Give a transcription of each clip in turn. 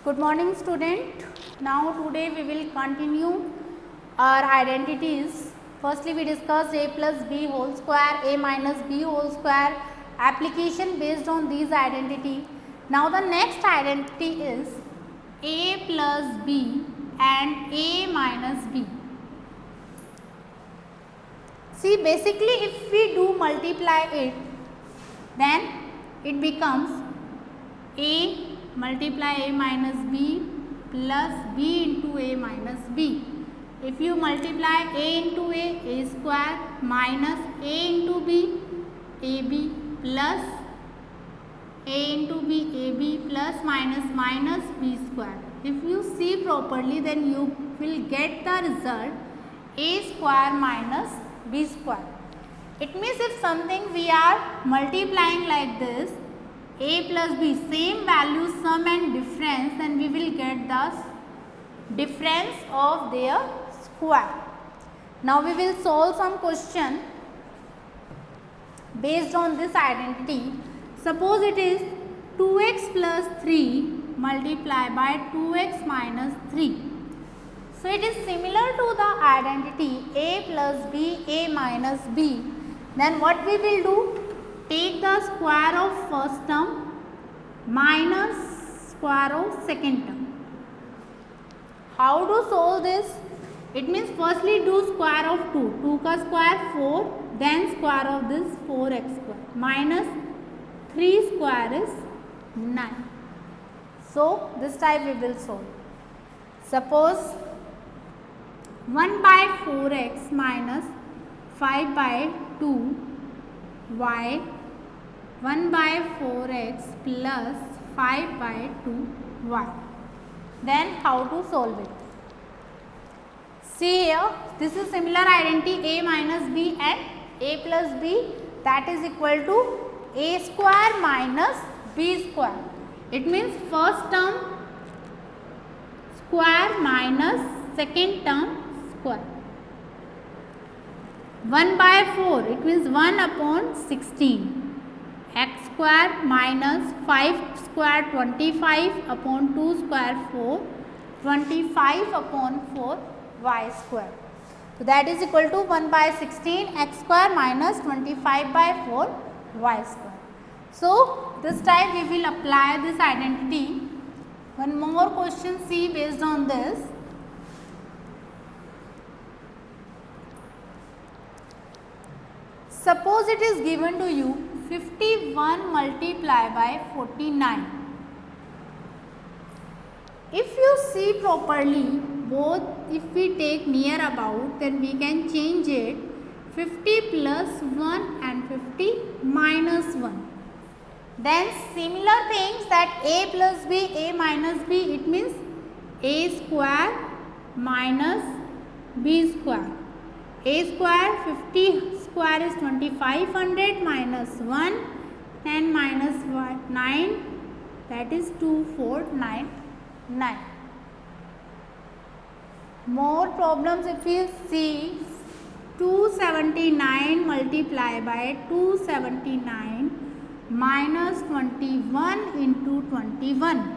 Good morning student. Now today we will continue our identities. Firstly we discussed a plus b whole square, a minus b whole square, application based on these identity. Now the next identity is a plus b and a minus b. See, basically if we do multiply it, then it becomes a multiply a minus b plus b into a minus b. If you multiply a into a square minus a into b, ab plus a into b, ab plus minus b square. If you see properly, then you will get the result a square minus b square. It means if something we are multiplying like this, a plus b, same value sum and difference, then we will get the difference of their square. Now we will solve some question based on this identity. Suppose it is 2x plus 3 multiplied by 2x minus 3. So it is similar to the identity a plus b, a minus b. Then what we will do? Take the square of first term minus square of second term. How to solve this? It means firstly do square of 2. 2 ka square 4, then square of this 4x square minus 3 square is 9. So this type we will solve. Suppose 1 by 4x minus 5 by 2 y 1 by 4x plus 5 by 2y. Then how to solve it? See here, this is similar identity a minus b and a plus b, that is equal to a square minus b square. It means first term square minus second term square. 1 by 4, it means 1 upon 16. X square minus 5 square 25 upon 2 square 4, 25 upon 4 y square. So that is equal to 1 by 16 x square minus 25 by 4 y square. So this time we will apply this identity. One more question see based on this. Suppose it is given to you 51 multiplied by 49. If you see properly, both if we take near about, then we can change it 50 plus 1 and 50 minus 1. Then similar things that a plus b, a minus b, it means a square minus b square. A square 50 square is 2500 minus 1, 10 minus 9, that is 2499. More problems if you see, 279 multiplied by 279 minus 21 into 21.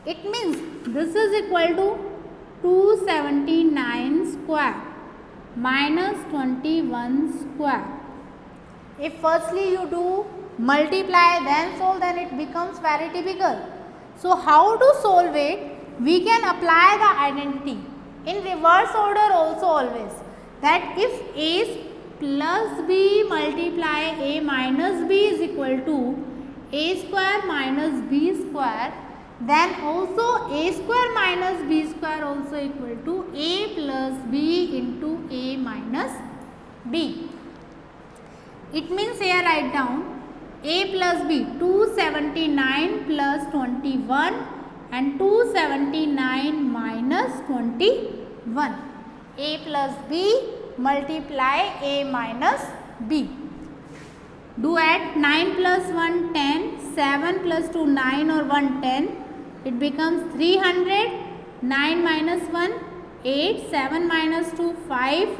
It means this is equal to 279 square minus 21 square. If firstly you do multiply then solve, then it becomes very typical. So how to solve it? We can apply the identity in reverse order also always, that if a plus b multiply a minus b is equal to a square minus b square, then also a square minus b square also equal to a plus b into a minus b. It means here write down a plus b, 279 plus 21 and 279 minus 21. A plus b multiply a minus b. Do add 9 plus 1 10, 7 plus 2 9 or 1 10. It becomes 300, 9 minus 1, 8, 7 minus 2, 5,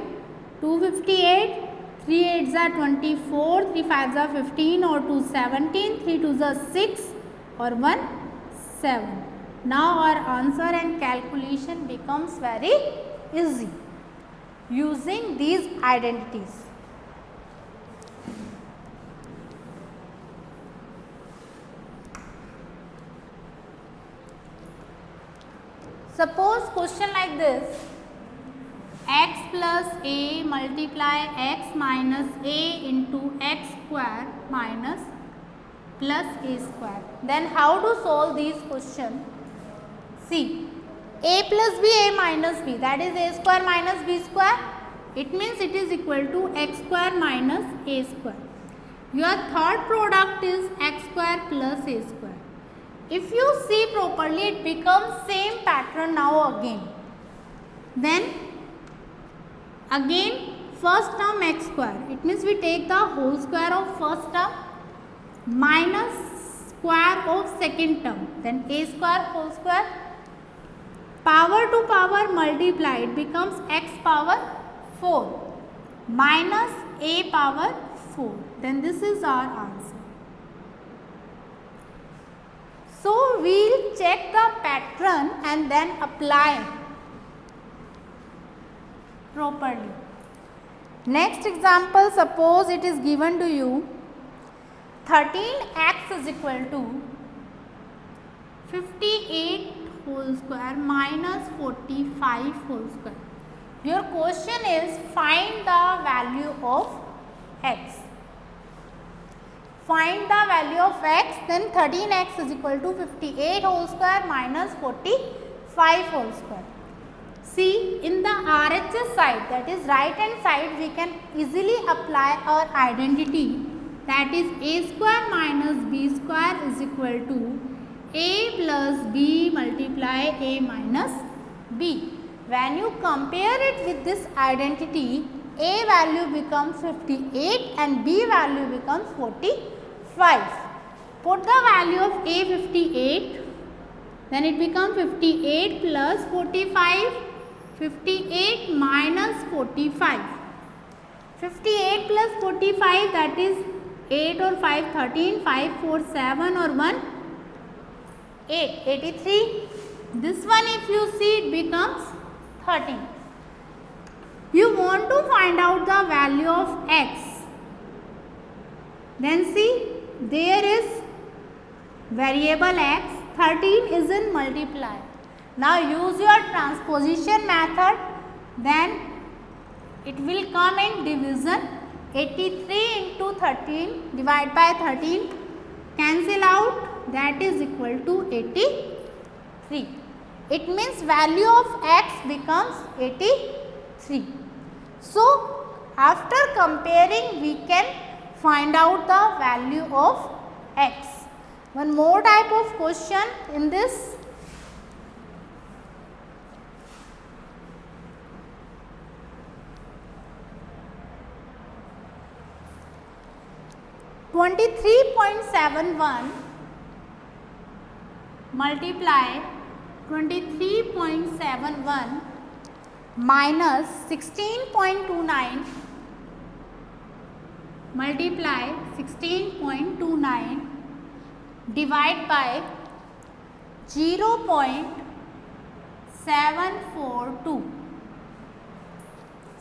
258, 3 8s are 24, 3 5s are 15 or 2 17, 3 2s are 6 or 1 7. Now our answer and calculation becomes very easy using these identities. Suppose question like this, x plus a multiply x minus a into x square minus plus a square. Then how to solve these questions? See, a plus b, a minus b, that is a square minus b square. It means it is equal to x square minus a square. Your third product is x square plus a square. If you see properly, it becomes same pattern now again. Then again first term x square. It means we take the whole square of first term minus square of second term. Then a square whole square. Power to power multiply. It becomes x power 4 minus a power 4. Then this is our answer. So, we will check the pattern and then apply properly. Next example, suppose it is given to you 13x is equal to 58 whole square minus 45 whole square. Your question is find the value of x. Find the value of x, then 13x is equal to 58 whole square minus 45 whole square. See, in the RHS side, that is right hand side, we can easily apply our identity, that is a square minus b square is equal to a plus b multiply a minus b. When you compare it with this identity, a value becomes 58 and b value becomes 45. Put the value of a 58, then it becomes 58 plus 45, 58 minus 45. 58 plus 45, that is 8 or 5, 13, 5, 4, 7 or 1, 8, 83. This one if you see it becomes 13. You want to find out the value of x. Then see, there is variable x, 13 is in multiply. Now use your transposition method, then it will come in division. 83 into 13 divided by 13, cancel out, that is equal to 83. It means value of x becomes 83. So, after comparing we can find out the value of x. One more type of question in this. (23.71) multiply 23.71 minus 16.29 multiply 16.29 divide by 0.742.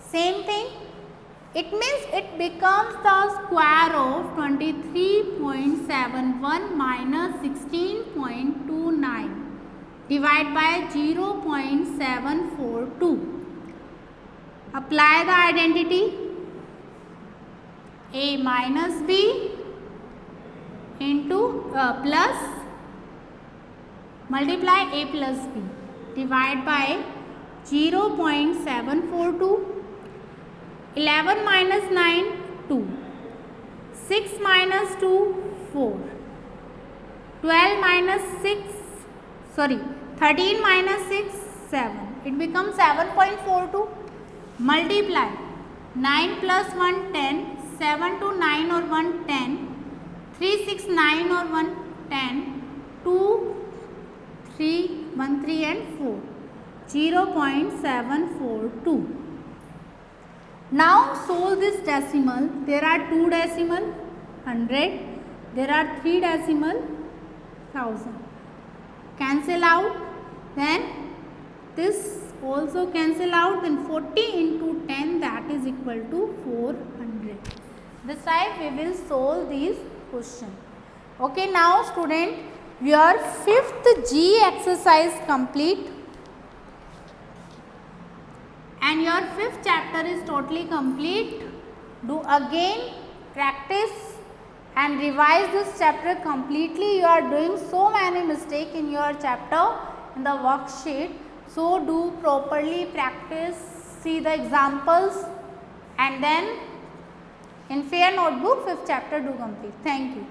Same thing. It means it becomes the square of 23.71 minus 16.29 divided by 0.742. Apply the identity. A minus b into plus multiply a plus b divide by 0.742. 11 minus 9, 2. 6 minus 2, 4. 12 minus 6, 13 minus 6, 7. It becomes 7.42. Multiply 9 plus 1, 10. 7 to 9 or 1, 10. 3, 6, 9 or 1, 10. 2, 3, 1, 3 and 4. 0.742. Now solve this decimal. There are 2 decimal 100. There are 3 decimal 1000. cancel out, then this also cancel out, then 40 into 10, that is equal to 400. This type we will solve these question. Okay, now student, your 5th G exercise complete and your 5th chapter is totally complete. Do again practice and revise this chapter completely. You are doing so many mistakes in your chapter in the worksheet. So do properly practice, see the examples, and then in fair notebook 5th chapter do complete. Thank you.